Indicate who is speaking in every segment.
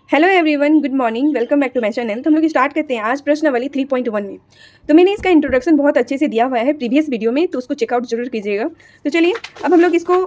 Speaker 1: Hello everyone, good morning, welcome back to my channel. तो हम लोग स्टार्ट करते हैं आज प्रश्नावली 3.1 में। तो मैंने इसका इंट्रोडक्शन बहुत अच्छे से दिया हुआ है प्रीवियस वीडियो में, तो उसको चेकआउट जरूर कीजिएगा। तो चलिए अब हम लोग इसको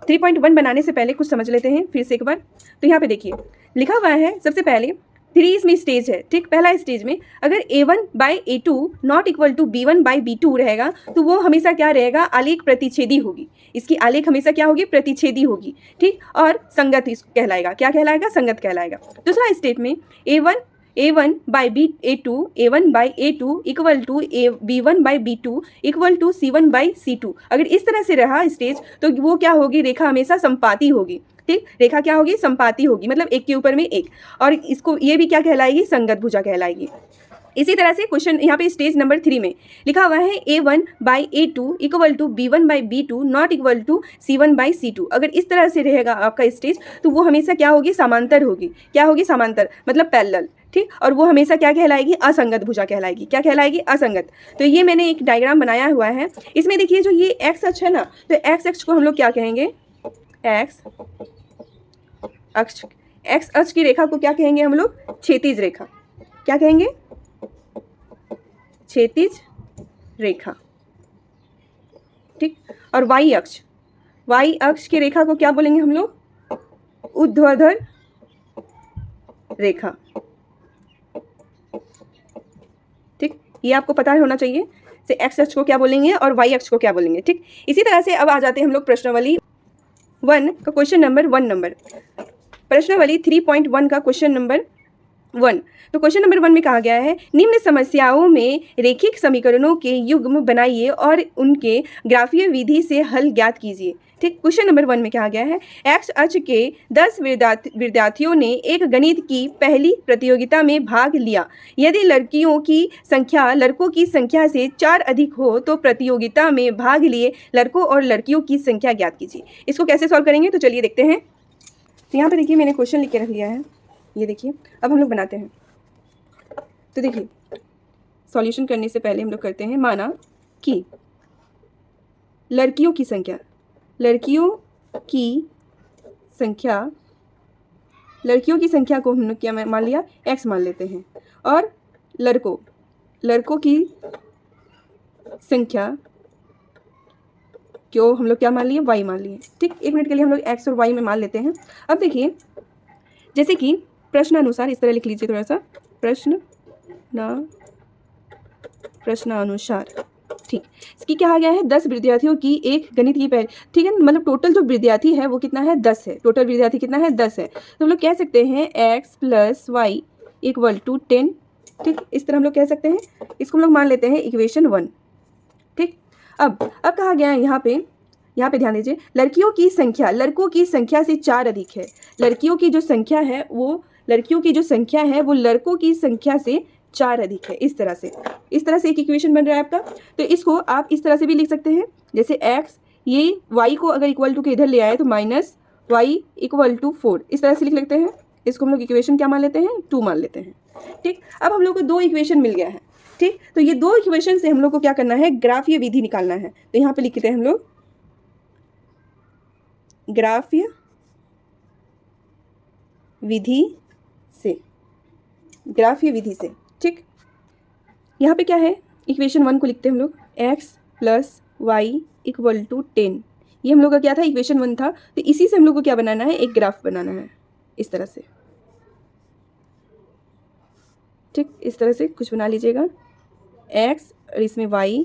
Speaker 1: 3.1 बनाने से पहले कुछ समझ लेते हैं फिर से एक बार। तो यहाँ पे देखिए लिखा हुआ है सबसे पहले 3 इसमें स्टेज है, ठीक। पहला स्टेज में अगर a1/a2 not equal to b1/b2 रहेगा तो वो हमेशा क्या रहेगा, आलेख प्रतिच्छेदी होगी। इसकी आलेख हमेशा क्या होगी, प्रतिच्छेदी होगी, ठीक। और संगत इसको कहलाएगा, क्या कहलाएगा, संगत कहलाएगा। दूसरा स्टेट में a1/a2 equal to b1/b2 equal to c1/c2। अगर इस तरह से रहा स्टेज तो वो क्या होगी, रेखा हमेशा संपाती होगी, ठीक। रेखा क्या होगी, संपाती होगी, मतलब एक के ऊपर में एक। और इसको ये भी क्या कहलाएगी, संगत भुजा कहलाएगी। इसी तरह से क्वेश्चन यहाँ पे स्टेज नंबर 3 में लिखा हुआ है a1/a2 equal to b1/b2 not equal to c1/c2। अगर इस तरह से रहेगा आपका स्टेज तो वो हमेशा क्या होगी, समांतर होगी। क्या होगी, समांतर मतलब पैरेलल, ठीक। और वो हमेशा क्या कहलाएगी, असंगत भुजा कहलाएगी। क्या कहलाएगी, असंगत। तो ये मैंने एक डायग्राम बनाया हुआ है। इसमें देखिए जो ये एक्स अक्ष है ना, तो एक्स अक्ष को हम लोग क्या कहेंगे, एक्स अक्ष की रेखा को क्या कहेंगे हम लोग, क्षैतिज रेखा। क्या कहेंगे, क्षैतिज रेखा, ठीक। और वाई अक्ष की रेखा को क्या बोलेंगे हम लोग, ऊर्ध्वाधर रेखा, ठीक। ये आपको पता होना चाहिए से एक्स अक्ष को क्या बोलेंगे और वाई अक्ष को क्या बोलेंगे, ठीक। इसी तरह से अब आ जाते हैं हम लोग प्रश्नावली 1 का क्वेश्चन नंबर 1 प्रश्नावली 3.1 का क्वेश्चन नंबर 1। तो क्वेश्चन नंबर 1 में कहा गया है निम्न समस्याओं में रेखिक समीकरणों के युग्म बनाइए और उनके ग्राफीय विधि से हल ज्ञात कीजिए, ठीक। क्वेश्चन नंबर 1 में कहा गया है एक्स अक्ष के 10 विद्यार्थियों ने एक गणित की पहली प्रतियोगिता में भाग लिया। यदि लड़कियों की संख्या लड़कों की संख्या से 4 अधिक हो तो प्रतियोगिता में भाग लिए लड़कों और लड़कियों की संख्या ज्ञात कीजिए। इसको कैसे सॉल्व करेंगे, तो चलिए देखते हैं। तो यहाँ पे देखिए मैंने क्वेश्चन लिख के रख लिया है, ये देखिए। अब हम लोग बनाते हैं। तो देखिए सॉल्यूशन करने से पहले हम लोग करते हैं, माना कि लड़कियों की संख्या को हम लोग क्या मान लिया, x मान लेते हैं। और लड़कों की संख्या क्यों हम लोग क्या मान लिए, y मान लिए, ठीक। 1 मिनट के लिए हम लोग x और y में मान लेते हैं। अब देखिए जैसे कि प्रश्नानुसार, इस तरह लिख लीजिए थोड़ा सा, प्रश्नानुसार, ठीक। इसकी क्या आ गया है, 10 विद्यार्थियों की एक गणित की पहली, ठीक है। मतलब टोटल जो विद्यार्थी है वो कितना है, 10 है। टोटल विद्यार्थी कितना है, 10 है। तो हम लोग कह सकते हैं x + y इक्वल टू 10, ठीक। इस तरह हम लोग कह सकते हैं। इसको हम लोग मान लेते हैं इक्वेशन 1, ठीक। अब कहा गया है यहाँ पे ध्यान दीजिए, लड़कों की संख्या से 4 अधिक है। लड़कियों की जो संख्या है वो लड़कों की संख्या से 4 अधिक है। इस तरह से एक इक्वेशन बन रहा है आपका। तो इसको आप इस तरह से भी लिख सकते हैं, जैसे x, ये y को अगर इक्वल टू के इधर ले आए तो -y इक्वल टू 4, इस तरह से लिख लेते हैं। इसको हम लोग इक्वेशन क्या मान लेते हैं, 2 मान लेते हैं, ठीक। अब हम लोग को 2 इक्वेशन मिल गया है, ठीक। तो ये 2 इक्वेशन से हम लोग को क्या करना है, ग्राफीय विधि निकालना है। तो यहाँ पे लिखते हैं हम लोग ग्राफीय विधि से, ठीक। यहाँ पे क्या है, इक्वेशन 1 को लिखते हैं हम लोग x + y इक्वल टू 10। ये हम लोग का क्या था, इक्वेशन 1 था। तो इसी से हम लोग को क्या बनाना है, एक ग्राफ बनाना है, इस तरह से, ठीक। इस तरह से कुछ बना लीजिएगा, x और इसमें y।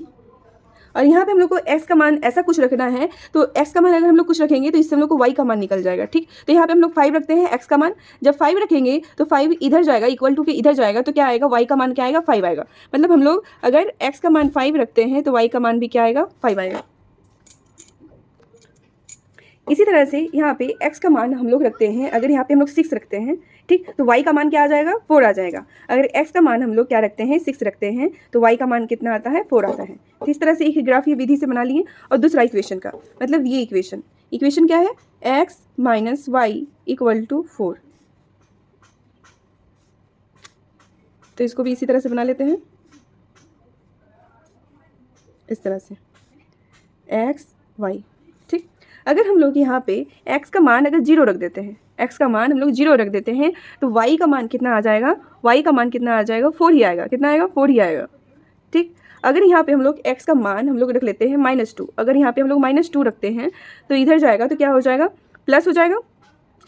Speaker 1: और यहाँ पे हम लोग को x का मान ऐसा कुछ रखना है। तो x का मान अगर हम लोग कुछ रखेंगे तो इससे हम लोग को y का मान निकल जाएगा, ठीक। तो यहाँ पे हम लोग 5 रखते हैं x का मान। जब 5 रखेंगे तो 5 इधर जाएगा, इक्वल टू के इधर जाएगा, तो क्या आएगा, y का मान क्या आएगा, 5 आएगा। मतलब हम लोग अगर x का मान 5 रखते हैं तो y का मान भी क्या आएगा, 5 आएगा। इसी तरह से यहाँ पे x का मान हम लोग रखते हैं, अगर यहाँ पे हम लोग 6 रखते हैं, ठीक, तो y का मान क्या आ जाएगा, 4 आ जाएगा। अगर x का मान हम लोग क्या रखते हैं, 6 रखते हैं, तो y का मान कितना आता है, 4 आता है। तो इस तरह से एक ग्राफीय विधि से बना लिए। और दूसरा इक्वेशन का मतलब ये इक्वेशन क्या है, x - y इक्वल टू 4। तो इसको भी इसी तरह से बना लेते हैं, इस तरह से x y, ठीक। अगर हम लोग यहाँ पे x का मान अगर 0 रख देते हैं, एक्स का मान हम लोग 0 रख देते हैं तो वाई का मान कितना आ जाएगा, वाई का मान कितना आ जाएगा, 4 ही आएगा। कितना आएगा, 4 ही आएगा। ठीक, अगर यहाँ पे हम लोग एक्स का मान हम लोग रख लेते हैं -2, अगर यहाँ पे हम लोग -2 रखते हैं तो इधर जाएगा तो क्या हो जाएगा, प्लस हो जाएगा,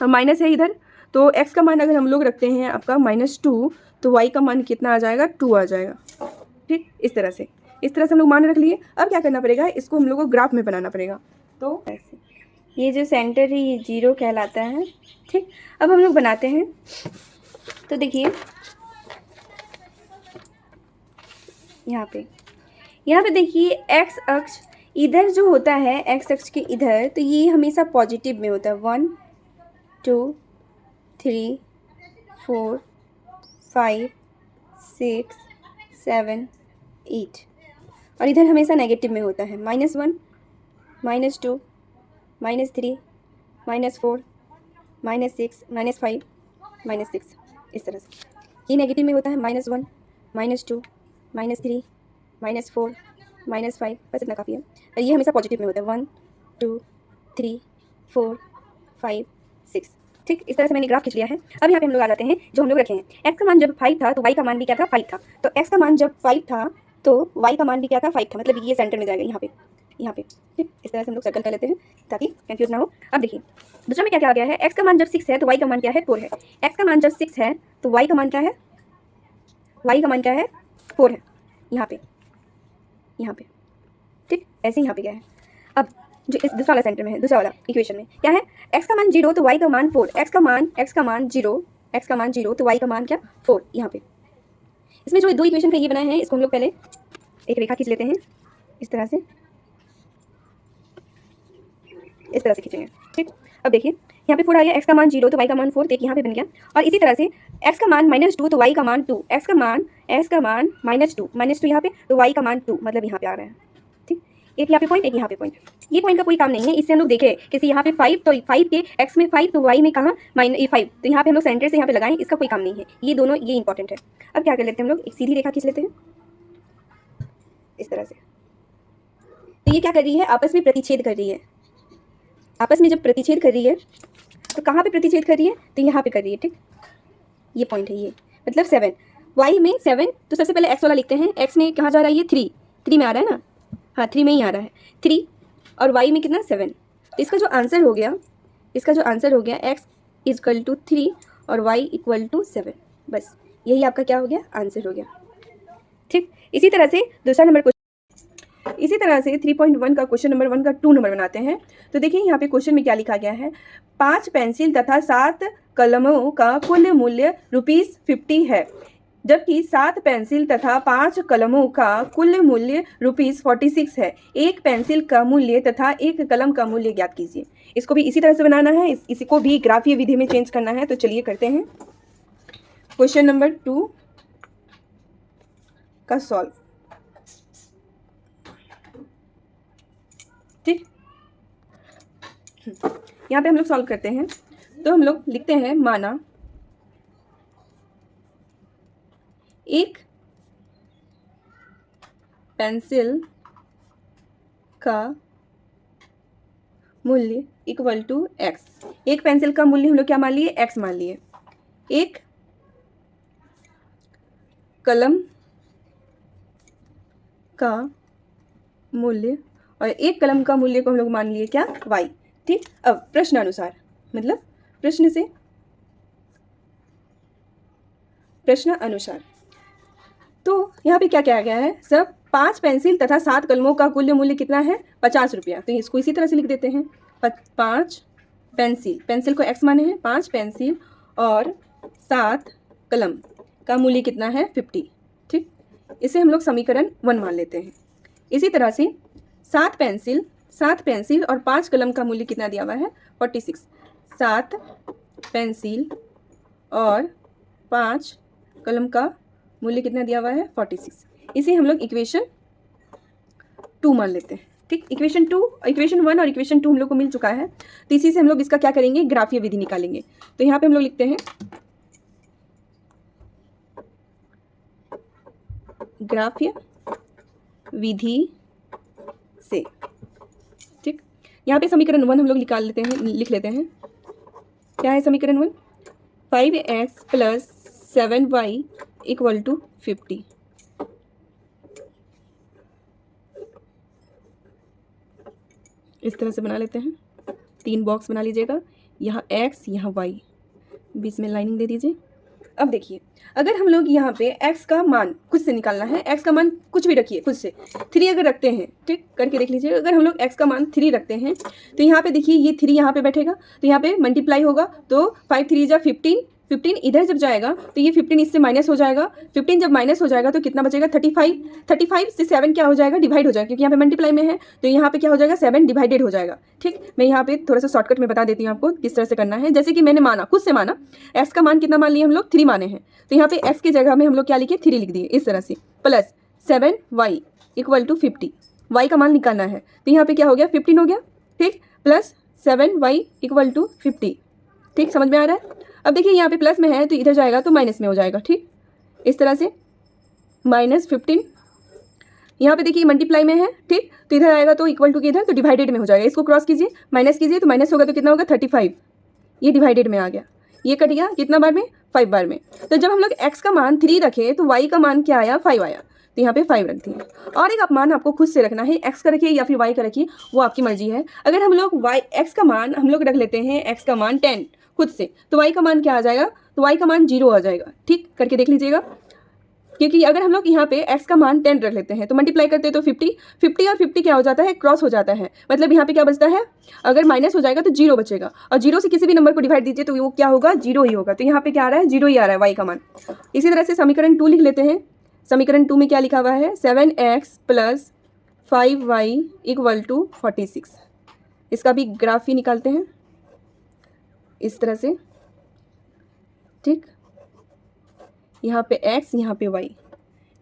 Speaker 1: और माइनस है इधर, तो एक्स का मान अगर हम लोग रखते हैं आपका -2 तो वाई का मान कितना आ जाएगा, 2 आ जाएगा। ठीक, इस तरह से हम लोग मान रख लिए। अब क्या करना पड़ेगा, इसको हम लोग को ग्राफ में बनाना पड़ेगा। तो ऐसे ये जो सेंटर है ये 0 कहलाता है। ठीक, अब हम लोग बनाते हैं। तो देखिए यहाँ पे देखिए एक्स अक्ष इधर जो होता है, एक्स अक्ष के इधर, तो ये हमेशा पॉजिटिव में होता है। 1 2 3 4 5 6 7 8, और इधर हमेशा नेगेटिव में होता है। -1 -2 -3 -4 -6 -5 -6, इस तरह से ये नेगेटिव में होता है। -1 -2 -3 -4 -5, बस इतना काफ़ी है। और ये हमेशा पॉजिटिव में होता है। 1 2 3 4 5 6। ठीक, इस तरह से मैंने ग्राफ खींच लिया है। अब यहाँ पे हम लोग आ जाते हैं जो हम लोग रखे हैं। एक्स का मान जब 5 था तो वाई का मान भी क्या था, 5 था। तो एक्स का मान जब 5 था तो वाई का मान भी क्या था, 5 था। मतलब ये सेंटर में जाएगा यहाँ पे। ठीक, इस तरह से हम लोग सर्कल कर लेते हैं ताकि कंफ्यूज ना हो। अब देखिए दूसरा में क्या आ गया है, एक्स का मान जब 6 है तो वाई का मान क्या है, 4 है। एक्स का मान जब 6 है तो वाई का मान क्या है, वाई का मान क्या है, 4 है। यहाँ पे ठीक, ऐसे यहाँ पे क्या है। अब जो इस दूसरा वाला सेंटर में है, दूसरा वाला इक्वेशन में क्या है, एक्स का मान 0 तो वाई का मान 4, एक्स का मान 0 तो वाई का मान क्या, 4। यहाँ पे इसमें जो दो इक्वेशन का ये बना है, इसको हम लोग पहले एक रेखा खींच लेते हैं। इस तरह से खींचेंगे। ठीक, अब देखिए यहाँ पे 4 आ गया, एक्स का मान 0 तो वाई का मान 4, देखिए यहाँ पे बन गया। और इसी तरह से एक्स का मान -2 तो वाई का मान 2, एक्स का मान -2 यहाँ पे तो वाई का मान 2, मतलब यहाँ पे आ रहा है। ठीक, एक यहाँ पे पॉइंट, एक यहाँ पे पॉइंट। ये पॉइंट का कोई काम नहीं है, इससे हम लोग देखें किसी यहाँ पे 5 तो 5 के एक्स में 5 तो वाई में कहाँ -5, तो यहाँ पे हम लोग सेंटर से यहाँ पे लगाएं, इसका कोई काम नहीं है। ये दोनों ये इंपॉर्टेंट है। अब क्या कर लेते हैं हम लोग, एक सीधी रेखा खींच लेते हैं इस तरह से। तो ये क्या कर रही है, आपस में प्रतिच्छेद कर रही है। आपस में जब प्रतिच्छेद कर रही है तो कहाँ पे प्रतिच्छेद कर रही है, तो यहाँ पे कर रही है। ठीक, ये पॉइंट है, ये मतलब 7, वाई में 7, तो सबसे पहले एक्स वाला लिखते हैं। एक्स में कहाँ जा रहा है, ये 3 में आ रहा है ना, हाँ 3 में ही आ रहा है 3, और वाई में कितना 7। तो इसका जो आंसर हो गया, एक्स इक्वल टू 3 और वाई इक्वल टू 7, बस यही आपका क्या हो गया, आंसर हो गया। ठीक, इसी तरह से दूसरा नंबर क्वेश्चन, इसी तरह से 3.1 का क्वेश्चन नंबर 1 का 2 नंबर बनाते हैं। तो देखिए यहाँ पे क्वेश्चन में क्या लिखा गया है, 5 पेंसिल तथा 7 कलमों का कुल मूल्य ₹50 है, जबकि 7 पेंसिल तथा 5 कलमों का कुल मूल्य ₹46 है। एक पेंसिल का मूल्य तथा एक कलम का मूल्य ज्ञात कीजिए। इसको भी इसी तरह से बनाना है, इसको भी ग्राफीय विधि में चेंज करना है। तो चलिए करते हैं क्वेश्चन नंबर 2 का सॉल्व। ठीक, यहाँ पे हम लोग सॉल्व करते हैं। तो हम लोग लिखते हैं, माना एक पेंसिल का मूल्य इक्वल टू एक्स। एक पेंसिल का मूल्य हम लोग क्या मान लिए, एक्स मान लिए। एक कलम का मूल्य, और एक कलम का मूल्य को हम लोग मान लिए क्या, y। ठीक, अब प्रश्न अनुसार, मतलब प्रश्न अनुसार तो यहाँ पे क्या किया गया है, सब 5 पेंसिल तथा 7 कलमों का कुल मूल्य कितना है, 50 रुपया। तो इसको इसी तरह से लिख देते हैं, 5 पेंसिल को x माने हैं, 5 पेंसिल और 7 कलम का मूल्य कितना है, 50। ठीक, इसे हम लोग समीकरण 1 मान लेते हैं। इसी तरह से 7 पेंसिल और 5 कलम का मूल्य कितना दिया हुआ है, 46। 7 पेंसिल और 5 कलम का मूल्य कितना दिया हुआ है, 46। इसे हम लोग इक्वेशन 2 मान लेते हैं। ठीक, इक्वेशन 1 और इक्वेशन 2 हम लोग को मिल चुका है। तो इसी से हम लोग इसका क्या करेंगे, ग्राफीय विधि निकालेंगे। तो यहाँ पे हम लोग लिखते हैं ग्राफीय विधि से। ठीक, यहाँ पे समीकरण 1 हम लोग लिख लेते हैं। क्या है समीकरण 1? 5x plus 7y equal to 50। इस तरह से बना लेते हैं, 3 बॉक्स बना लीजिएगा, यहाँ x यहाँ y, बीच में लाइनिंग दे दीजिए। अब देखिए, अगर हम लोग यहाँ पे x का मान खुद से निकालना है, x का मान कुछ भी रखिए खुद से, 3 अगर रखते हैं, ठीक करके देख लीजिए। अगर हम लोग x का मान 3 रखते हैं तो यहाँ पे देखिए ये 3 यहाँ पे बैठेगा, तो यहाँ पे मल्टीप्लाई होगा, तो 5 3 जा 15, 15 इधर जब जाएगा तो ये 15 इससे माइनस हो जाएगा, 15 जब माइनस हो जाएगा तो कितना बचेगा 35, 35 से 7 क्या हो जाएगा, डिवाइड हो जाएगा, क्योंकि यहाँ पे मल्टीप्लाई में है तो यहाँ पे क्या हो जाएगा 7 डिवाइडेड हो जाएगा। ठीक, मैं यहाँ पे थोड़ा सा शॉर्टकट में बता देती हूँ आपको किस तरह से करना है। जैसे कि मैंने माना, खुद से माना, एक्स का मान कितना मान लिया हम लोग 3 माने हैं, तो यहाँ पे एक्स की जगह में हम लोग क्या लिखे 3 लिख दिए इस तरह से, plus 7y equal to 50, y का मान निकालना है, तो यहाँ पे क्या हो गया 15 हो गया, ठीक, प्लस 7y इक्वल टू 50। ठीक, समझ में आ रहा है? अब देखिए यहाँ पे प्लस में है तो इधर जाएगा तो माइनस में हो जाएगा। ठीक, इस तरह से -15, यहाँ पे देखिए मल्टीप्लाई में है, ठीक, तो इधर आएगा तो इक्वल टू के इधर, तो डिवाइडेड में हो जाएगा। इसको क्रॉस कीजिए, माइनस कीजिए, तो माइनस होगा तो कितना होगा 35, ये डिवाइडेड में आ गया, ये कट गया कितना बार में 5 बार में। तो जब हम लोग x का मान 3 रखे तो y का मान क्या आया 5 आया, तो यहाँ पे 5 रख दिए। और एक मान आपको खुद से रखना है, x का रखिए या फिर y का रखिए, वो आपकी मर्जी है। अगर हम लोग x का मान हम लोग रख लेते हैं, x का मान 10 खुद से, तो y का मान क्या आ जाएगा, तो y का मान 0 आ जाएगा। ठीक, करके देख लीजिएगा, क्योंकि अगर हम लोग यहाँ पे x का मान 10 रख लेते हैं तो मल्टीप्लाई करते हैं तो 50, 50 और 50 क्या हो जाता है, क्रॉस हो जाता है, मतलब यहाँ पे क्या बचता है, अगर माइनस हो जाएगा तो 0 बचेगा, और 0 से किसी भी नंबर को डिवाइड दीजिए तो वो क्या होगा 0 ही होगा, तो यहाँ पे क्या आ रहा है 0 ही आ रहा है y का मान। इसी तरह से समीकरण 2 लिख लेते हैं। समीकरण 2 में क्या लिखा हुआ है, 7x plus 5y equal to 46। इसका भी ग्राफ ही निकालते हैं इस तरह से। ठीक, यहाँ पे x, यहाँ पे y।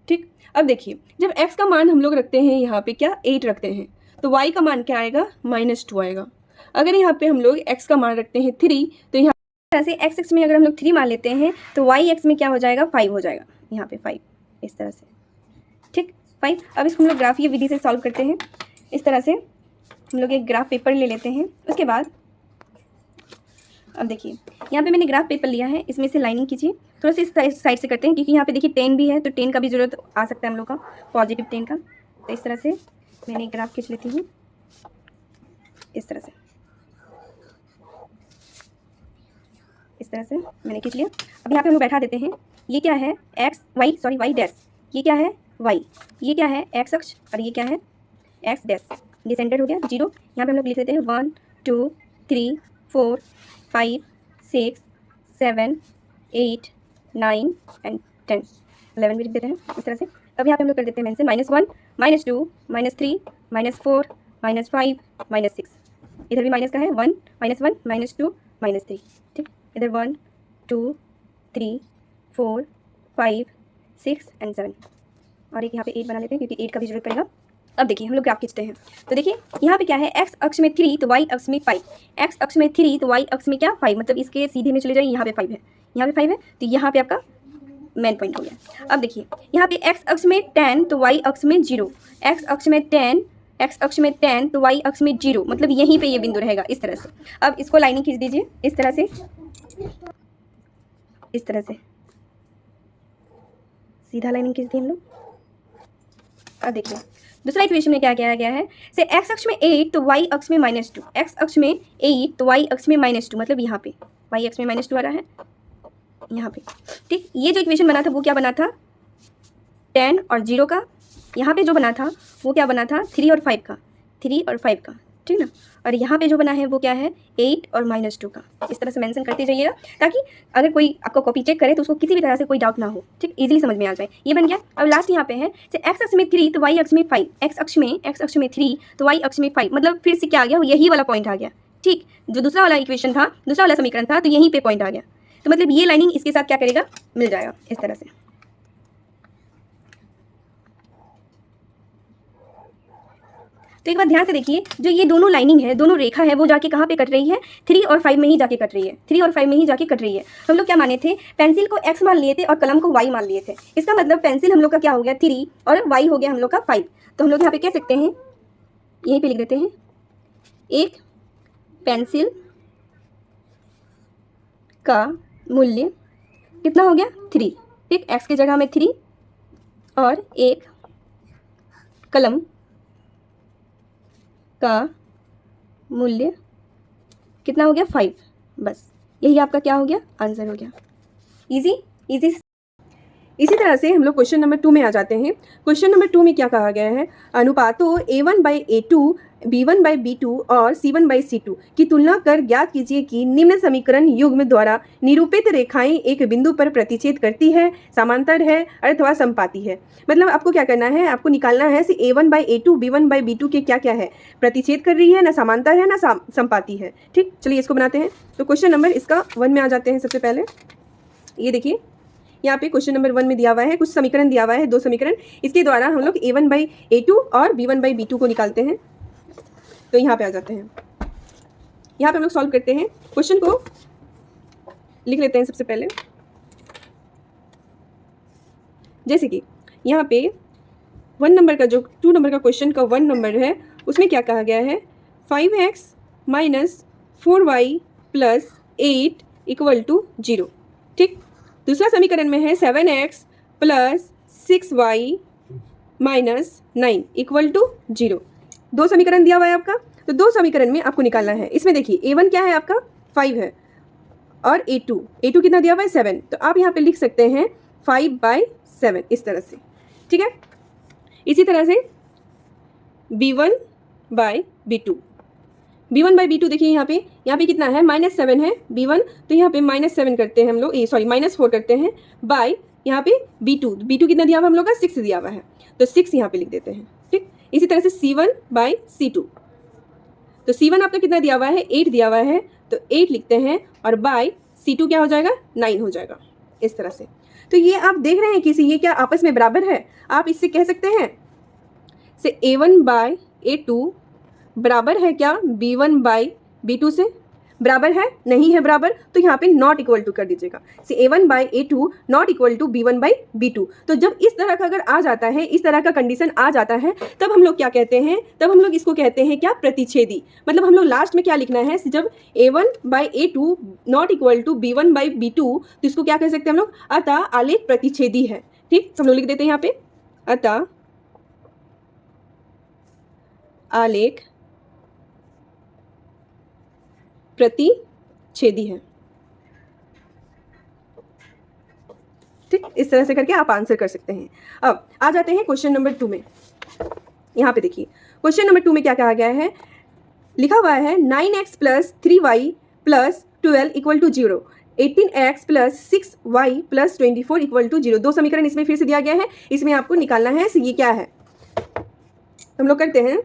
Speaker 1: ठीक, अब देखिए जब x का मान हम लोग रखते हैं यहाँ पे क्या 8 रखते हैं, तो y का मान क्या आएगा -2 आएगा। अगर यहाँ पे हम लोग x का मान रखते हैं 3, तो यहाँ से x में अगर हम लोग 3 मान लेते हैं तो y x में क्या हो जाएगा 5 हो जाएगा, यहाँ पे 5 इस तरह से। ठीक, 5। अब इसको हम लोग ग्राफीय विधि से सॉल्व करते हैं। इस तरह से हम लोग एक ग्राफ पेपर ले लेते हैं। उसके बाद अब देखिए यहाँ पे मैंने ग्राफ पेपर लिया है, इसमें से लाइनिंग कीजिए। थोड़ा सा इस साइड से करते हैं, क्योंकि यहाँ पे देखिए 10 भी है, तो 10 का भी ज़रूरत आ सकता है हम लोग का, पॉजिटिव 10 का। तो इस तरह से मैंने ग्राफ खींच लेती हूँ, इस तरह से, इस तरह से मैंने खींच लिया। अब यहाँ पे हम लोग बैठा देते हैं, ये क्या है y डैश, ये क्या है y, ये क्या है x अक्ष, और ये क्या है x डैश। ये सेंटर हो गया 0। यहाँ पे हम लोग लिख देते हैं 1 2 3 4 5 6 7 8 9 एंड 10, 11 भी लिख देते हैं इस तरह से। अब यहाँ पे हम लोग कर देते हैं मेंशन -1 -2 -3 -4 -5 -6। इधर भी माइनस का है, 1 -2 -3। ठीक, इधर 1 2 3 4 5 6 एंड 7, और एक यहाँ पे 8 बना लेते हैं क्योंकि 8 का भी जरूरत पड़ेगा। अब देखिए हम लोग ग्राफ खींचते हैं, तो देखिए यहाँ पे क्या है, x अक्ष में 3 तो y अक्ष में 5, x अक्ष में 3 तो y अक्ष में क्या 5, मतलब इसके सीधे में चले जाइए, यहाँ पे 5 है, यहाँ पे 5 है, तो यहाँ पे आपका मेन पॉइंट हो गया। अब देखिए यहाँ पे x अक्ष में 10 तो y अक्ष में 0, x अक्ष में 10, x अक्ष में 10 तो y अक्ष में 0, मतलब यहीं पे ये बिंदु रहेगा इस तरह से। अब इसको लाइनिंग खींच दीजिए इस तरह से, इस तरह से सीधा लाइनिंग खींच दी हम लोग। अब देखिए दूसरा इक्वेशन में क्या किया गया है, से x अक्ष में 8 तो y अक्ष में -2, x अक्ष में 8 तो y अक्ष में -2, मतलब यहाँ पे y अक्ष में -2 आ रहा है यहाँ पे। ठीक, ये जो इक्वेशन बना था वो क्या बना था 10 और 0 का, यहाँ पे जो बना था वो क्या बना था 3 और 5 का, 3 और 5 का, ठीक ना। और यहाँ पे जो बना है वो क्या है 8 और -2 का। इस तरह से मेंशन करते जाइएगा, ताकि अगर कोई आपको कॉपी चेक करे तो उसको किसी भी तरह से कोई डाउट ना हो, ठीक, इजीली समझ में आ जाए। ये बन गया। अब लास्ट यहाँ पे है से x अक्ष में 3 तो y अक्ष में 5, x अक्ष में 3 तो y अक्ष में 5, मतलब फिर से क्या आ गया, यही वाला पॉइंट आ गया। ठीक, जो दूसरा वाला इक्वेशन था, दूसरा वाला समीकरण था, तो यहीं पे पॉइंट आ गया, तो मतलब ये लाइनिंग इसके साथ क्या करेगा, मिल जाएगा इस तरह से। तो एक बार ध्यान से देखिए, जो ये दोनों लाइनिंग है, दोनों रेखा है, वो जाके कहाँ पे कट रही है 3 और 5 में ही जाके कट रही है, 3 और 5 में ही जाके कट रही है। हम लोग क्या माने थे, पेंसिल को x मान लिए थे और कलम को y मान लिए थे। इसका मतलब पेंसिल हम लोग का क्या हो गया 3 और y हो गया हम लोग का 5। तो हम लोग यहाँ पे कह सकते हैं, यहीं पे लिख देते हैं, एक पेंसिल का मूल्य कितना हो गया 3, ठीक। x की जगह में 3 और एक कलम का मूल्य कितना हो गया 5। बस यही आपका क्या हो गया, आंसर हो गया। Easy easy. इसी तरह से हम लोग क्वेश्चन नंबर 2 में आ जाते हैं। क्वेश्चन नंबर 2 में क्या कहा गया है, अनुपातों A1/A2, B1/B2 और C1/C2 की तुलना कर ज्ञात कीजिए कि निम्न समीकरण युग्म द्वारा निरूपित रेखाएं एक बिंदु पर प्रतिच्छेद करती है, समांतर है अथवा समपाती है। मतलब आपको क्या करना है, आपको निकालना है कि A1/A2, B1/B2 के क्या क्या है, प्रतिच्छेद कर रही है, ना समांतर है ना समपाती है, ठीक। चलिए इसको बनाते हैं। तो क्वेश्चन नंबर इसका 1 में आ जाते हैं। सबसे पहले ये देखिए, यहाँ पे क्वेश्चन नंबर 1 में दिया हुआ है, कुछ समीकरण दिया हुआ है, 2 समीकरण। इसके द्वारा हम लोग A1/A2 और B1/B2 को निकालते हैं। तो यहाँ पे आ जाते हैं, यहाँ पे हम लोग सॉल्व करते हैं। क्वेश्चन को लिख लेते हैं सबसे पहले। जैसे कि यहाँ पे 1 नंबर का जो 2 नंबर का क्वेश्चन का 1 नंबर है, उसमें क्या कहा गया है, 5x - 4y + 8 = 0, ठीक। दूसरा समीकरण में है 7x + 6y - 9 = 0। 2 समीकरण दिया हुआ है आपका, तो 2 समीकरण में आपको निकालना है। इसमें देखिए A1 क्या है आपका 5 है और A2 कितना दिया हुआ है 7, तो आप यहाँ पे लिख सकते हैं 5/7 इस तरह से, ठीक है। इसी तरह से B1/B2 देखिए यहाँ पे कितना है -7 है B1, तो यहाँ पे -7 करते हैं हम लोग, -4 करते हैं बाय यहाँ पे B2 कितना दिया हुआ हम लोग का 6 दिया हुआ है, तो 6 यहाँ पे लिख देते हैं, ठीक। इसी तरह से C1/C2, तो C1 आपका कितना दिया हुआ है 8 दिया हुआ है, तो 8 लिखते हैं और बाय C2 क्या हो जाएगा 9 हो जाएगा इस तरह से। तो ये आप देख रहे हैं कि ये क्या आपस में बराबर है। आप इससे कह सकते हैं से A1/A2 बराबर है क्या B1/B2 से, बराबर है नहीं है बराबर, तो यहाँ पे नॉट इक्वल टू कर दीजिएगा। A1/A2 not equal to B1/B2। तो जब इस तरह का अगर आ जाता है, इस तरह का कंडीशन आ जाता है, तब हम लोग क्या कहते हैं, तब हम लोग इसको कहते हैं क्या, प्रतिच्छेदी। मतलब हम लोग लास्ट में क्या लिखना है, जब A1/A2 not equal to B1/B2, तो इसको क्या कह सकते हैं हम लोग, अतः आलेख प्रतिच्छेदी है, ठीक। हम लोग लिख देते हैं यहाँ पे, अतः आलेख प्रतिच्छेदी है, ठीक। इस तरह से करके आप आंसर कर सकते हैं। अब आ जाते हैं क्वेश्चन नंबर 2 में। यहाँ पे देखिए क्वेश्चन नंबर 2 में क्या कहा गया है, लिखा हुआ है 9x + 3y + 12 = 0, 18x + 6y + 24 = 0। 2 समीकरण इसमें फिर से दिया गया है, इसमें आपको निकालना है ये क्या है। हम लोग करते हैं,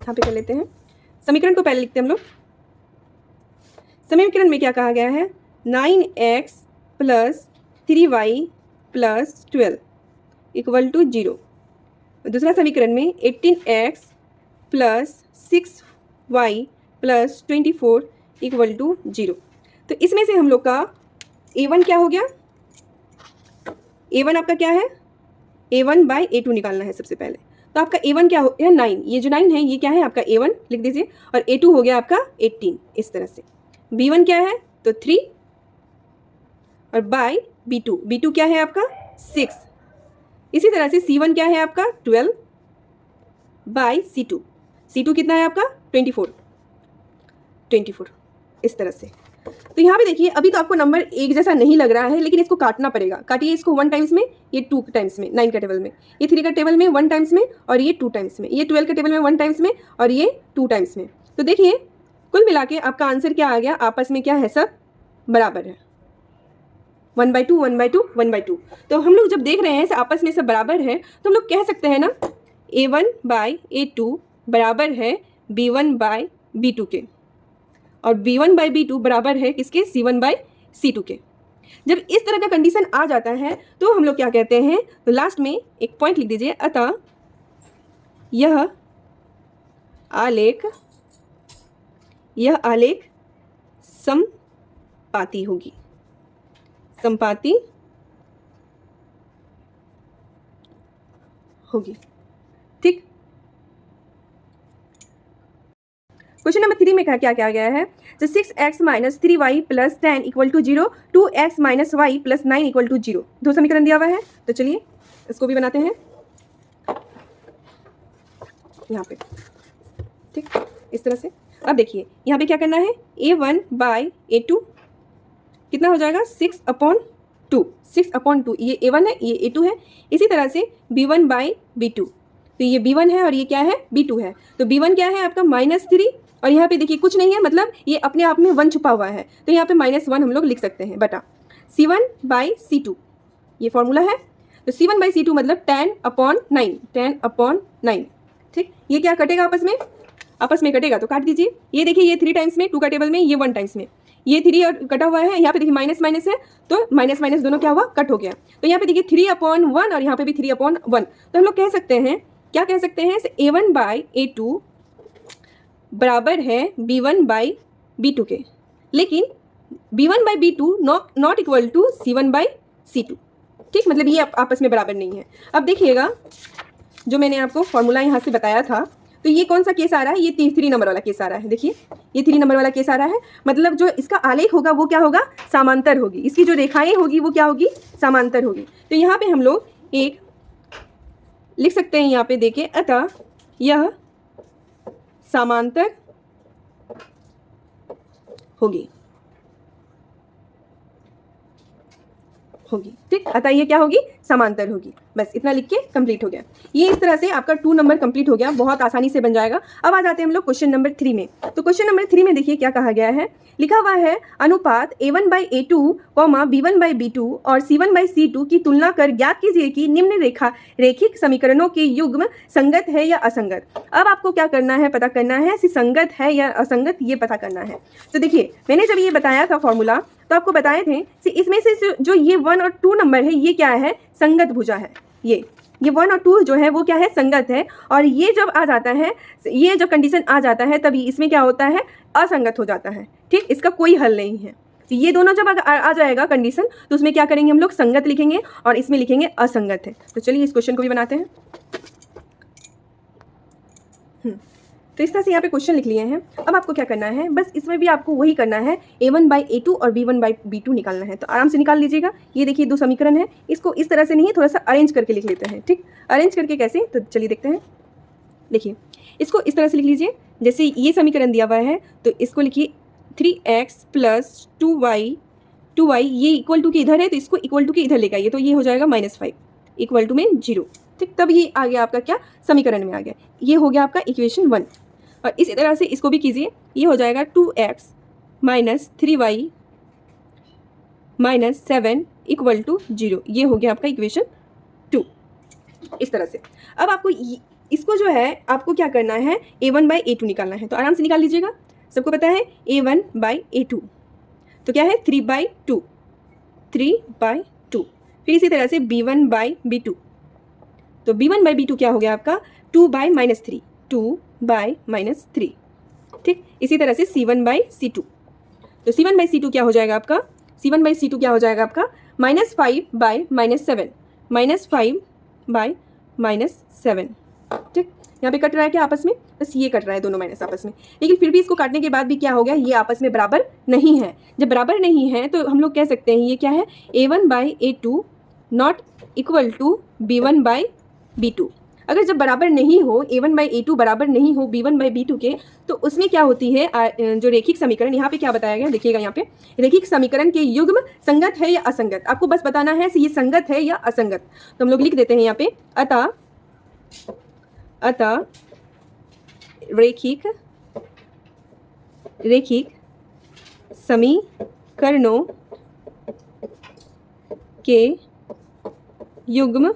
Speaker 1: यहाँ पे कर लेते हैं। समीकरण को पहले लिखते हैं हम लोग। समीकरण में क्या कहा गया है, 9x + 3y + 12 = 0। दूसरा समीकरण में 18x + 6y + 24 = 0। तो इसमें से हम लोग का A1 क्या हो गया, A1 आपका क्या है, A1/A2 निकालना है सबसे पहले। तो आपका A1 क्या हो गया 9, ये जो 9 है ये क्या है आपका A1 लिख दीजिए, और A2 हो गया आपका 18 इस तरह से। B1 क्या है तो 3 और बाय B2 क्या है आपका 6। इसी तरह से C1 क्या है आपका 12 बाय C2 कितना है आपका 24 इस तरह से। तो यहाँ पे देखिए अभी तो आपको नंबर एक जैसा नहीं लग रहा है, लेकिन इसको काटना पड़ेगा। काटिए इसको 1 टाइम्स में, ये 2 टाइम्स में 9 का टेबल में, ये 3 का टेबल में 1 टाइम्स में, और ये 2 टाइम्स में, ये 12 का टेबल में 1 टाइम्स में, और ये 2 टाइम्स में। तो देखिए कुल मिला के आपका आंसर क्या आ गया, आपस में क्या है सब बराबर है, 1/2 1/2 1/2। तो हम लोग जब देख रहे हैं आपस में सब बराबर है, तो हम लोग कह सकते हैं ना A1/A2 बराबर है B1/B2 के, और B1/B2 बराबर है किसके, C1/C2 के। जब इस तरह का कंडीशन आ जाता है तो हम लोग क्या कहते हैं, तो लास्ट में एक पॉइंट लिख दीजिए, अतः यह आलेख समपाती होगी, समपाती होगी, ठीक। क्वेश्चन नंबर 3 में क्या क्या गया है, तो 6x minus 3y plus 10 equal to 0, 2x minus y plus 9 equal to 0, दो समीकरण दिया हुआ है। तो चलिए इसको भी बनाते हैं यहाँ पे, ठीक, इस तरह से। अब देखिए यहाँ पे क्या करना है, a1/a2 कितना हो जाएगा 6/2, 6/2, ये a1 है, ये a2 है। इसी तरह से b1/b2, तो ये b1 है और ये क्या है b2 है। तो b1 क्या है आपका -3, और यहाँ पे देखिए कुछ नहीं है, मतलब ये अपने आप में 1 छुपा हुआ है, तो यहाँ पे -1 हम लोग लिख सकते हैं बटा c1/c2, ये फॉर्मूला है। तो c1/c2 मतलब 10/9, 10/9, ठीक। ये क्या कटेगा आपस में कटेगा, तो काट दीजिए। ये देखिए ये 3 टाइम्स में 2 का टेबल में, ये 1 टाइम्स में, ये 3 और कटा हुआ है। यहाँ पे देखिए माइनस माइनस है, तो माइनस माइनस दोनों क्या हुआ, कट हो गया। तो यहाँ पे देखिए 3/1 और यहाँ पे भी 3/1, तो हम लोग कह सकते हैं, क्या कह सकते हैं, a1/a2 बराबर है b1/b2 के, लेकिन b1/b2 not equal to c1/c2, ठीक, मतलब ये आपस में बराबर नहीं है। अब देखिएगा जो मैंने आपको फॉर्मूला यहाँ से बताया था, तो ये कौन सा केस आ रहा है, ये 3 नंबर वाला केस आ रहा है। देखिए ये 3 नंबर वाला केस आ रहा है, मतलब जो इसका आलेख होगा वो क्या होगा, समांतर होगी, इसकी जो रेखाएं होगी वो क्या होगी, समांतर होगी। तो यहाँ पे हम लोग एक लिख सकते हैं, यहाँ पे देखिए, अतः यह समांतर होगी, ठीक, अतः ये क्या होगी, समांतर होगी। बस इतना लिख के कंप्लीट हो गया। ये इस तरह से आपका 2 नंबर कंप्लीट हो गया, बहुत आसानी से बन जाएगा। अब आ जाते हैं हम लोग क्वेश्चन नंबर 3 में। तो क्वेश्चन नंबर 3 में देखिए क्या कहा गया है, लिखा हुआ है अनुपात a1/a2, b1/b2 और c1/c2 की तुलना कर ज्ञात कीजिए कि निम्न रेखिक समीकरणों के युग्म संगत है या असंगत। अब आपको क्या करना है, पता करना है कि संगत है या असंगत, ये पता करना है। तो देखिए मैंने जब ये बताया था फॉर्मूला, तो आपको बताए थे कि इसमें से जो ये 1 और 2 नंबर है, ये क्या है, संगत भुजा है। ये 1 और 2 जो है वो क्या है, संगत है। और ये जब आ जाता है, ये जब कंडीशन आ जाता है, तभी इसमें क्या होता है, असंगत हो जाता है, ठीक, इसका कोई हल नहीं है। तो ये दोनों जब आ जाएगा कंडीशन, तो उसमें क्या करेंगे हम लोग, संगत लिखेंगे और इसमें लिखेंगे असंगत है। तो चलिए इस क्वेश्चन को भी बनाते हैं। तो इस तरह से यहाँ पे क्वेश्चन लिख लिए हैं। अब आपको क्या करना है, बस इसमें भी आपको वही करना है, a1/a2 और b1/b2 निकालना है। तो आराम से निकाल लीजिएगा। ये देखिए 2 समीकरण है, इसको इस तरह से नहीं, थोड़ा सा अरेंज करके लिख लेते हैं, ठीक। अरेंज करके कैसे, तो चलिए देखते हैं। देखिए इसको इस तरह से लिख लीजिए, जैसे ये समीकरण दिया हुआ है, तो इसको लिखिए 3x प्लस 2y, ये इक्वल टू के इधर है, तो इसको इक्वल टू के इधर लेकर आइए, तो ये हो जाएगा -5, इक्वल टू में 0, ठीक। तब ये आ गया आपका क्या, समीकरण में आ गया, ये हो गया आपका इक्वेशन 1। और इसी तरह से इसको भी कीजिए, ये हो जाएगा 2x minus 3y minus 7 equal to 0, ये हो गया आपका इक्वेशन 2। इस तरह से अब आपको इसको जो है, आपको क्या करना है, a1/a2 निकालना है। तो आराम से निकाल लीजिएगा, सबको पता है a1/a2 तो क्या है 3/2, 3/2। फिर इसी तरह से b1/b2, तो b1/b2 क्या हो गया आपका 2/-3, 2/-3, ठीक। इसी तरह से c1/c2, तो c1/c2 क्या हो जाएगा आपका, c1/c2 क्या हो जाएगा आपका -5/-7, -5/-7, ठीक। यहाँ पे कट रहा है क्या आपस में, बस ये कट रहा है दोनों माइनस आपस में, लेकिन फिर भी इसको काटने के बाद भी क्या हो गया, ये आपस में बराबर नहीं है। जब बराबर नहीं है तो हम लोग कह सकते हैं ये क्या है, a1/a2 not equal to b1/b2। अगर जब बराबर नहीं हो, a1/a2 बराबर नहीं हो b1/b2 के, तो उसमें क्या होती है, जो रेखिक समीकरण, यहाँ पे क्या बताया गया देखिएगा, यहाँ पे रेखिक समीकरण के युग्म संगत है या असंगत, आपको बस बताना है कि ये संगत है या असंगत। तो हम लोग लिख देते हैं यहाँ पे, अतः रेखिक समीकरणों के युग्म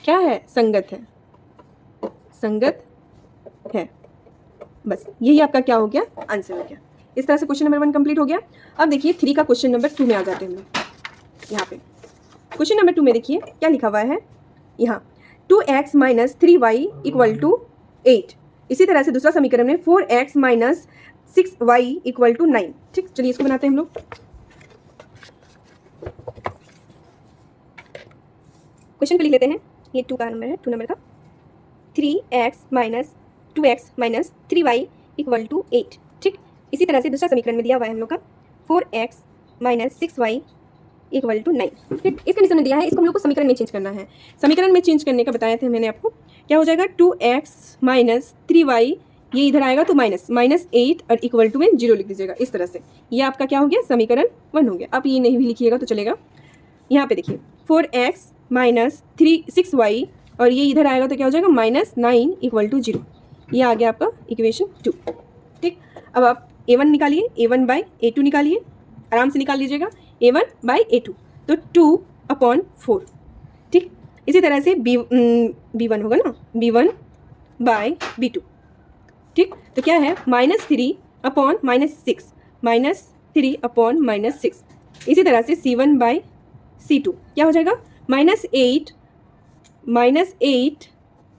Speaker 1: क्या है, संगत है, संगत है। बस यही आपका क्या हो गया, आंसर हो गया। इस तरह से क्वेश्चन नंबर 1 कंप्लीट हो गया। अब देखिए 3 का क्वेश्चन नंबर 2 में आ जाते हैं हम लोग। यहाँ पे क्वेश्चन नंबर 2 में देखिए क्या लिखा हुआ है, यहाँ 2x minus 3y equal to 8। इसी तरह से दूसरा समीकरण में 4x minus 6y equal to 9, ठीक। चलिए इसको बनाते हैं हम लोग। क्वेश्चन को लिख लेते हैं, ये 2 का नंबर है, 2 नंबर का 3x minus 2x minus 3y equal to 8। ठीक, इसी तरह से दूसरा समीकरण में दिया हुआ है हम लोग का 4x minus 6y equal to 9। ठीक, इस कंडीशन में दिया है, इसको हम लोग को समीकरण में चेंज करना है। समीकरण में चेंज करने का बताया था मैंने आपको, क्या हो जाएगा 2x माइनस 3y, ये इधर आएगा तो माइनस 8 और इक्वल टू में 0 लिख दीजिएगा इस तरह से। ये आपका क्या हो गया, समीकरण 1 हो गया। आप ये नहीं भी लिखिएगा तो चलेगा। यहाँ पे देखिए 4x माइनस 6y और ये इधर आएगा तो क्या हो जाएगा माइनस 9 इक्वल टू 0। ये आ गया आपका इक्वेशन 2। ठीक, अब आप a1 निकालिए, a1 बाई a2 निकालिए, आराम से निकाल लीजिएगा a1 बाई a2, तो 2/4। ठीक, इसी तरह से b1 होगा ना, b1 बाई b2। ठीक, तो क्या है -3/-6, -3/-6। इसी तरह से c1 बाई c2 क्या हो जाएगा -8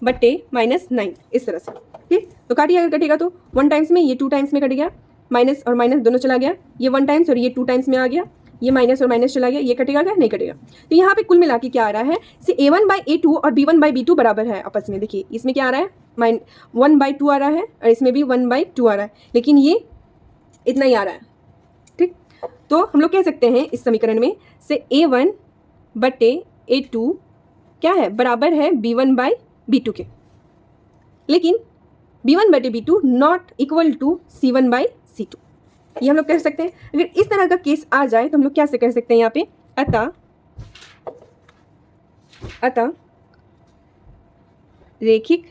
Speaker 1: बटे -9 इस तरह से। ठीक, तो काटिए, अगर कटेगा तो 1 टाइम्स में, ये 2 टाइम्स में कट गया, माइनस और माइनस दोनों चला गया, ये 1 टाइम्स और ये 2 टाइम्स में आ गया, ये माइनस और माइनस चला गया, ये कटेगा क्या, नहीं कटेगा। तो यहाँ पे कुल मिला के क्या आ रहा है, से a1 बाई a2 और b1 बाई b2 बराबर है आपस में। देखिए इसमें क्या आ रहा है, 1/2 आ रहा है और इसमें भी 1/2 आ रहा है, लेकिन ये इतना ही आ रहा है। ठीक, तो हम लोग कह सकते हैं इस समीकरण में से a1 बटे a2 क्या है, बराबर है b1 बाई b2 के, लेकिन b1 बटे b2 not equal to c1 by c2। ये हम लोग कह सकते हैं। अगर इस तरह का केस आ जाए तो हम लोग क्या से कह सकते हैं यहाँ पे, अतः रेखिक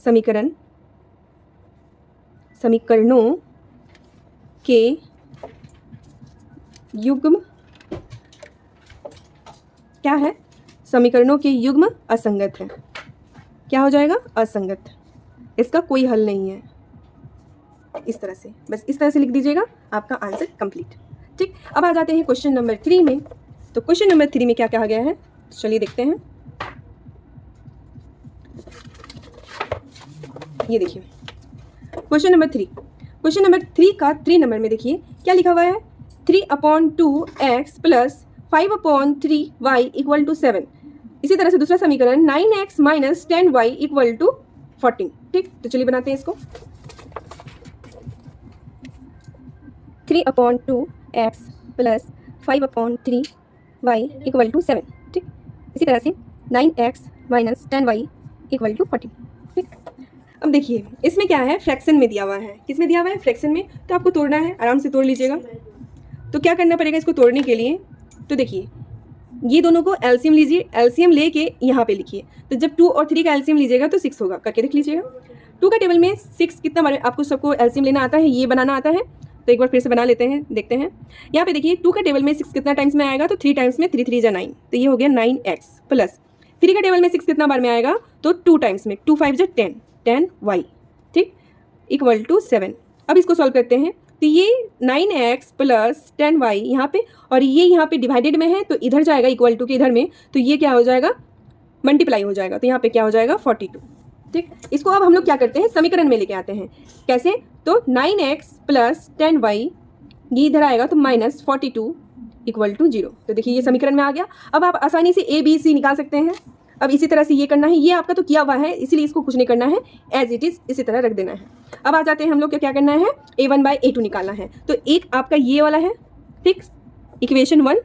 Speaker 1: समीकरणों के युग्म क्या है, समीकरणों के युग्म असंगत है। क्या हो जाएगा, असंगत, इसका कोई हल नहीं है। इस तरह से, बस इस तरह से लिख दीजिएगा, आपका आंसर कंप्लीट। ठीक, अब आ जाते हैं क्वेश्चन नंबर 3 में। तो क्वेश्चन नंबर 3 में क्या कहा गया है, चलिए देखते हैं। ये देखिए क्वेश्चन नंबर 3 का 3 नंबर में देखिए क्या लिखा हुआ है, 3/2x plus 5/3y equal to 7। इसी तरह से दूसरा समीकरण 9x minus 10y equal to 14। ठीक, तो चलिए बनाते हैं इसको। 3/2x plus 5/3y equal to 7। ठीक, इसी तरह से 9x minus 10y equal to 14। ठीक, अब देखिए इसमें क्या है, फ्रैक्शन में दिया हुआ है। किस में दिया हुआ है, फ्रैक्शन में। तो आपको तोड़ना है, आराम से तोड़ लीजिएगा। तो क्या करना पड़ेगा इसको तोड़ने के लिए, तो देखिए ये दोनों को एलसीएम लीजिए, एलसीएम लेके यहाँ पे लिखिए। तो जब 2 और 3 का एलसीएम लीजिएगा तो 6 होगा, करके देख लीजिएगा। 2 का टेबल में 6 कितना बार, आपको सबको एलसीएम लेना आता है, ये बनाना आता है, तो एक बार फिर से बना लेते हैं, देखते हैं। यहाँ पे देखिए 2 का टेबल में 6 कितना टाइम्स में आएगा, तो 3 टाइम्स में, 3 3 जा 9, तो ये हो गया 9x प्लस 3 का टेबल में 6 कितना बार में आएगा, तो 2 टाइम्स में, 2 5 जा 10, 10y। ठीक, इक्वल टू 7। अब इसको सॉल्व करते हैं, तो ये 9x प्लस 10y यहाँ पे, और ये यहाँ पे डिवाइडेड में है तो इधर जाएगा इक्वल टू के इधर में, तो ये क्या हो जाएगा, मल्टीप्लाई हो जाएगा, तो यहाँ पे क्या हो जाएगा 42। ठीक, इसको अब हम लोग क्या करते हैं, समीकरण में लेके आते हैं। कैसे, तो 9x प्लस 10y ये इधर आएगा तो माइनस 42 इक्वल टू 0। तो देखिए ये समीकरण में आ गया। अब आप आसानी से a b c निकाल सकते हैं। अब इसी तरह से ये करना है, ये आपका तो किया हुआ है इसीलिए इसको कुछ नहीं करना है, एज इट इज इसी तरह रख देना है। अब आ जाते हैं हम लोग क्या करना है, a1 बाई a2 निकालना है। तो एक आपका ये वाला है, ठीक, इक्वेशन 1।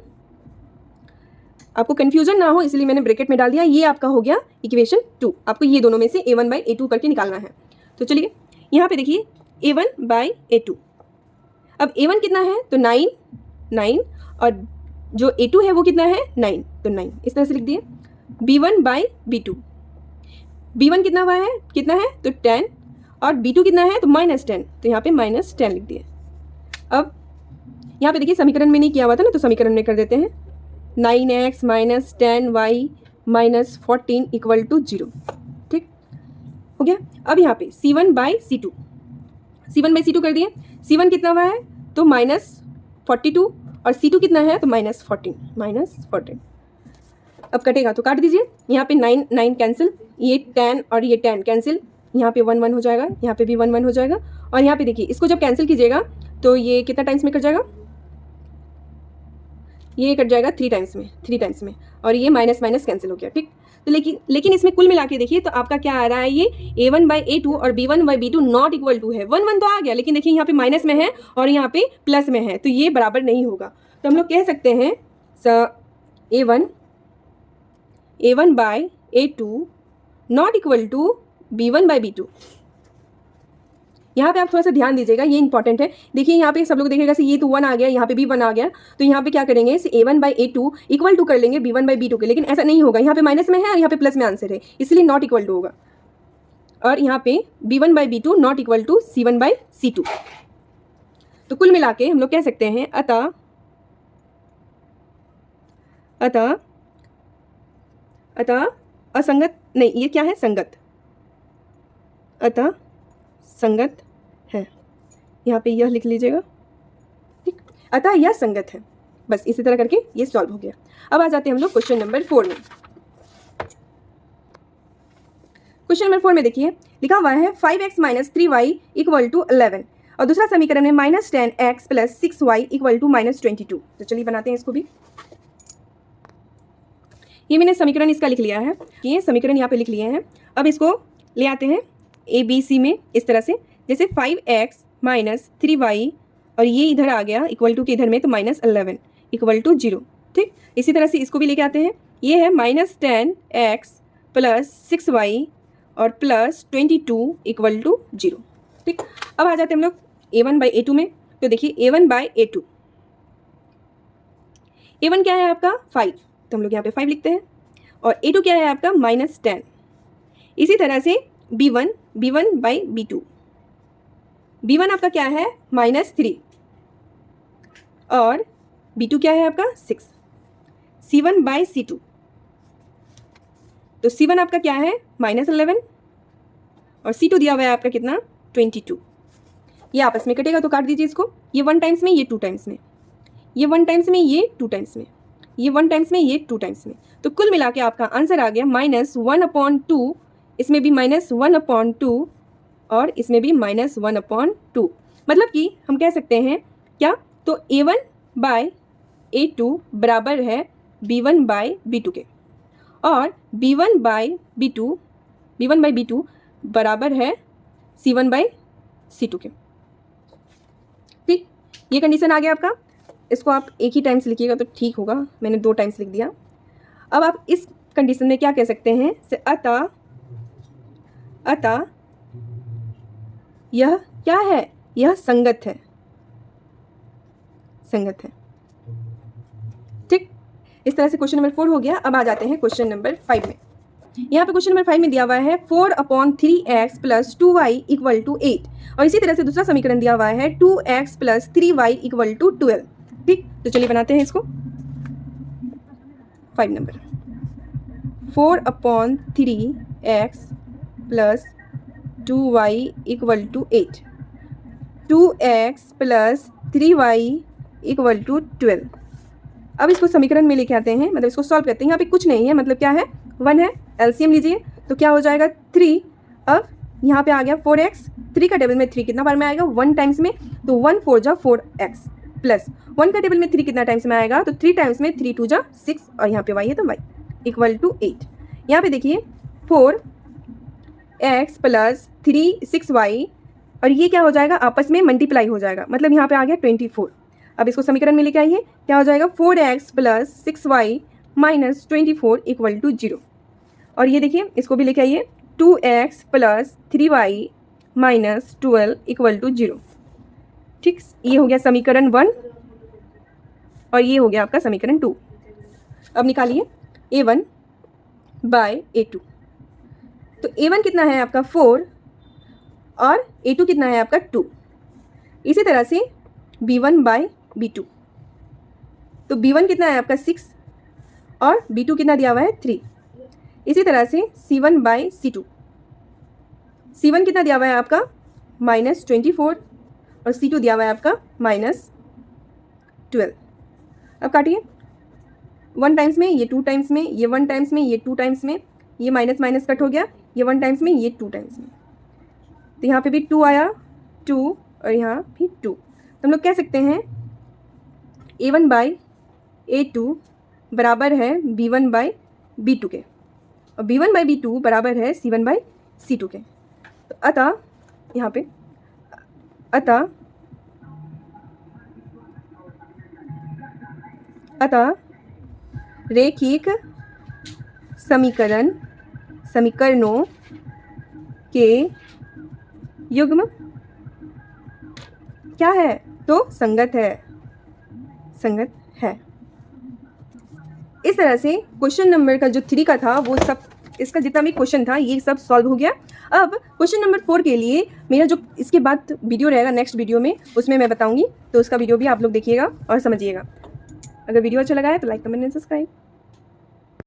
Speaker 1: आपको कंफ्यूजन ना हो इसलिए मैंने ब्रैकेट में डाल दिया, ये आपका हो गया इक्वेशन 2। आपको ये दोनों में से a1 बाई a2 करके निकालना है। तो चलिए यहाँ पे देखिए a1 बाई a2। अब a1 कितना है, तो 9, और जो a2 है वो कितना है 9, तो 9 इस तरह से लिख दिए। b1 बाई b2, b1 कितना हुआ है, कितना है, तो 10, और b2 कितना है, तो -10, तो यहाँ पे -10 लिख दिए। अब यहाँ पे देखिए समीकरण में नहीं किया हुआ था ना, तो समीकरण में कर देते हैं। 9x minus 10y minus 14 equal to 0। ठीक हो गया। अब यहाँ पे c1 बाई c2 कर दिए। c1 कितना हुआ है, तो -42, और c2 कितना है, तो -14। अब कटेगा तो काट दीजिए। यहाँ पे 9 कैंसिल, ये 10 और ये 10 कैंसिल, यहाँ पे 1 1 हो जाएगा, यहाँ पे भी 1 1 हो जाएगा। और यहाँ पे देखिए इसको जब कैंसिल कीजिएगा तो ये कितना टाइम्स में कट जाएगा, ये कट जाएगा 3 टाइम्स में और ये माइनस माइनस कैंसिल हो गया, ठीक। तो लेकिन इसमें कुल मिला के देखिए तो आपका क्या आ रहा है, ये a1/a2 और b1/b2 नॉट इक्वल टू है, 1 1 तो आ गया, लेकिन देखिए यहाँ पे माइनस में है और यहाँ पे प्लस में है, तो ये बराबर नहीं होगा। तो हम लोग कह सकते हैं a1/a2 not equal to b1/b2। यहाँ पे आप थोड़ा सा ध्यान दीजिएगा, ये इंपॉर्टेंट है। देखिए यहाँ पे सब लोग देखेगा से ये तो 1 आ गया, यहाँ पे भी 1 आ गया, तो यहाँ पे क्या करेंगे, इसे a1/a2 इक्वल टू कर लेंगे b1/b2 के, लेकिन ऐसा नहीं होगा, यहाँ पे माइनस में है और यहाँ पे प्लस में आंसर है, इसलिए नॉट इक्वल टू होगा। और यहाँ पे b1/b2 not equal to c1/c2। तो कुल मिला के हम लोग कह सकते हैं अतः असंगत नहीं, ये क्या है, संगत, अतः संगत है। यहाँ पे यह लिख लीजिएगा, ठीक। अतः यह संगत है। बस इसी तरह करके ये सॉल्व हो गया। अब आ जाते हैं हम लोग क्वेश्चन नंबर 4 में। क्वेश्चन नंबर 4 में देखिए लिखा हुआ है 5x - 3y = 11 और दूसरा समीकरण है -10x + 6y = -22। तो चलिए बनाते हैं इसको भी। ये मैंने समीकरण इसका लिख लिया है, ये समीकरण यहाँ पे लिख लिए हैं। अब इसको ले आते हैं ABC में इस तरह से, जैसे 5x - 3y और ये इधर आ गया इक्वल टू के इधर में, तो -11 = 0, ठीक। इसी तरह से इसको भी लेके आते हैं, ये है -10x + 6y और +22 = 0, ठीक। अब आ जाते हैं हम लोग a1/a2 में। तो देखिए a1/a2, a1 क्या है आपका 5, तो हम लोग यहाँ पे 5 लिखते हैं, और a2 क्या है आपका -10। इसी तरह से b1/b2, b1 आपका क्या है -3 और b2 क्या है आपका 6। c1/c2, तो c1 आपका क्या है -11 और c2 दिया हुआ है आपका कितना 22। ये आपस में कटेगा तो काट दीजिए इसको, ये 1 टाइम्स में, ये 2 टाइम्स में, ये 1 टाइम्स में, ये 2 टाइम्स में, ये 1 टाइम्स में, ये 2 टाइम्स में। तो कुल मिला के आपका आंसर आ गया -1/2, इसमें भी -1/2 और इसमें भी -1/2। मतलब कि हम कह सकते हैं क्या, तो a1/a2 बराबर है b1/b2 के, और b1/b2 बराबर है c1/c2 के, ठीक। ये कंडीशन आ गया आपका। इसको आप एक ही टाइम्स लिखिएगा तो ठीक होगा, मैंने 2 टाइम्स लिख दिया। अब आप इस कंडीशन में क्या कह सकते हैं, अतः यह क्या है, यह संगत है, ठीक। इस तरह से क्वेश्चन नंबर 4 हो गया। अब आ जाते हैं क्वेश्चन नंबर 5 में। यहाँ पे क्वेश्चन नंबर 5 में दिया हुआ है 4/3x + 2y = 8 और इसी तरह से दूसरा समीकरण दिया हुआ है 2x + 3y = 12, ठीक। तो चलिए बनाते हैं इसको। 5 number 4/3x + 2y = 8, 2x + 3y = 12। अब इसको समीकरण में लेके आते हैं, मतलब इसको सॉल्व करते हैं। यहाँ पे कुछ नहीं है, मतलब क्या है 1 है, एलसीएम लीजिए तो क्या हो जाएगा 3। अब यहाँ पे आ गया 4x, 3 का टेबल में 3 कितना बार में आएगा 1 टाइम्स में, तो 1 4 जा 4x प्लस 1 का टेबल में 3 कितना टाइम्स में आएगा, तो 3 टाइम्स में 3 2 जा 6 और यहाँ पे y है तो y = 8। यहाँ पे देखिए 4x + 3 6y और ये क्या हो जाएगा आपस में मल्टीप्लाई हो जाएगा, मतलब यहाँ पे आ गया 24। अब इसको समीकरण में लेके आइए, क्या हो जाएगा 4x + 6y - 24 = 0। और ये देखिए इसको भी लेके आइए 2x + 3y - 12 = 0, ठीक। ये हो गया समीकरण 1 और ये हो गया आपका समीकरण 2। अब निकालिए a1/a2, तो a1 कितना है आपका 4 और a2 कितना है आपका 2। इसी तरह से b1/b2, तो b1 कितना है आपका 6 और b2 कितना दिया हुआ है 3। इसी तरह से c1/c2, c1 कितना दिया हुआ है आपका -24 और c2 दिया हुआ है आपका -12। अब काटिए 1 टाइम्स में, ये 2 टाइम्स में, ये 1 टाइम्स में, ये 2 टाइम्स में, ये माइनस माइनस कट हो गया, ये 1 टाइम्स में, ये 2 टाइम्स में, तो यहाँ पे भी 2 आया 2 और यहाँ भी 2। तो हम लोग कह सकते हैं a1/a2 A2 बराबर है B1/B2 के और B1/B2 बराबर है C1/C2 के। तो अतः यहाँ पे अतः रेखिक समीकरणों के युग्म क्या है? तो संगत है। इस तरह से क्वेश्चन नंबर का जो 3 का था वो सब, इसका जितना भी क्वेश्चन था ये सब सॉल्व हो गया। अब क्वेश्चन नंबर 4 के लिए मेरा जो इसके बाद वीडियो रहेगा नेक्स्ट वीडियो में, उसमें मैं बताऊंगी, तो उसका वीडियो भी आप लोग देखिएगा और समझिएगा। अगर वीडियो अच्छा लगा है तो लाइक कमेंट एंड सब्सक्राइब।